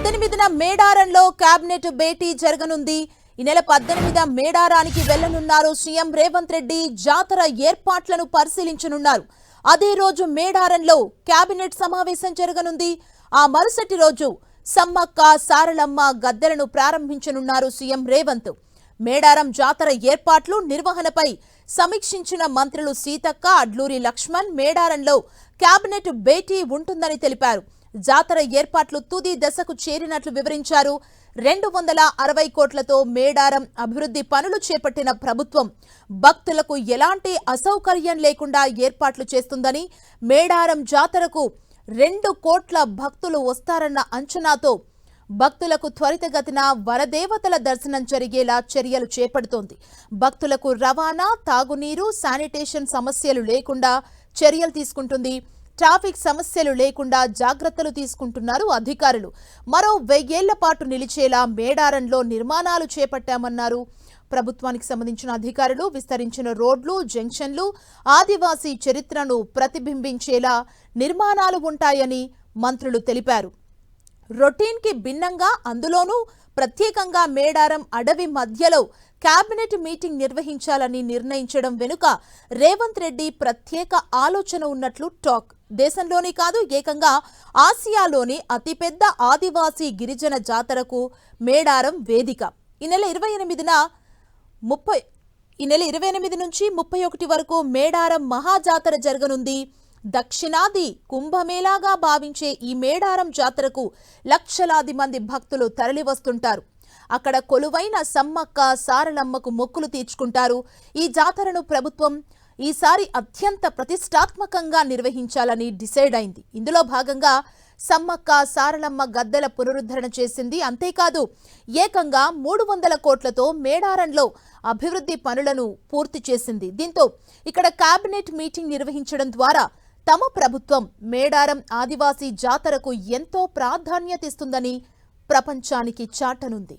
18న మేడారంలో కేబినెట్ భేటీ జరగనుంది. ఈ నెల 18న మేడారానికి వెళ్లనున్నారు సీఎం రేవంత్ రెడ్డి. జాతర ఏర్పాట్లను పరిశీలించనున్నారు. అదే రోజు మేడారంలో కేబినెట్ సమావేశం జరగనుంది. ఆ మరుసటి రోజు సమ్మక్క సారలమ్మ గద్దెలను ప్రారంభించనున్నారు సీఎం రేవంత్. మేడారం జాతర ఏర్పాట్లు నిర్వహణపై సమీక్షించిన మంత్రులు సీతక్క, అడ్లూరి లక్ష్మణ్ మేడారంలో కేబినెట్ భేటీ ఉంటుందని తెలిపారు. జాతర ఏర్పాట్లు తుది దశకు చేరినట్లు వివరించారు. 260 కోట్లతో మేడారం అభివృద్ధి పనులు చేపట్టిన ప్రభుత్వం భక్తులకు ఎలాంటి అసౌకర్యం లేకుండా ఏర్పాట్లు చేస్తుందని, మేడారం జాతరకు 2 కోట్ల భక్తులు వస్తారన్న అంచనాతో భక్తులకు త్వరితగతిన వరదేవతల దర్శనం జరిగేలా చర్యలు చేపడుతోంది. భక్తులకు రవాణా, తాగునీరు, శానిటేషన్ సమస్యలు లేకుండా చర్యలు తీసుకుంటుంది. ట్రాఫిక్ సమస్యలు లేకుండా జాగ్రత్తలు తీసుకుంటున్నారు అధికారులు. మరో 1000 ఏళ్ల పాటు నిలిచేలా మేడారంలో నిర్మాణాలు చేపట్టామన్నారు. ప్రభుత్వానికి సంబంధించిన అధికారులు విస్తరించిన రోడ్లు, జంక్షన్లు ఆదివాసీ చరిత్రను ప్రతిబింబించేలా నిర్మాణాలు ఉంటాయని మంత్రులు తెలిపారు. రొటీన్ కి భిన్నంగా, అందులోనూ ప్రత్యేకంగా మేడారం అడవి మధ్యలో కేబినెట్ మీటింగ్ నిర్వహించాలని నిర్ణయించడం వెనుక రేవంత్ రెడ్డి ప్రత్యేక ఆలోచన ఉన్నట్లు టాక్. దేశంలోనే కాదు, ఏకంగా ఆసియాలోని అతిపెద్ద ఆదివాసీ గిరిజన జాతరకు మేడారం వేదిక. ఈ నెల 28 నుంచి 31 వరకు మేడారం మహాజాతర జరగనుంది. దక్షిణాది కుంభమేళాగా భావించే ఈ మేడారం జాతరకు లక్షలాది మంది భక్తులు తరలివస్తుంటారు. అక్కడ కొలువైన సమ్మక్క సారలమ్మకు మొక్కులు తీర్చుకుంటారు. ఈ జాతరను ప్రభుత్వం ఈసారి అత్యంత ప్రతిష్టాత్మకంగా నిర్వహించాలని డిసైడ్ అయింది. ఇందులో భాగంగా సమ్మక్క సారలమ్మ గద్దెల పునరుద్ధరణ చేసింది. అంతేకాదు, ఏకంగా 300 కోట్లతో మేడారంలో అభివృద్ధి పనులను పూర్తి చేసింది. దీంతో ఇక్కడ కేబినెట్ మీటింగ్ నిర్వహించడం ద్వారా తమ ప్రభుత్వం మేడారం ఆదివాసీ జాతరకు ఎంతో ప్రాధాన్యత ఇస్తుందని ప్రపంచానికి చాటనుంది.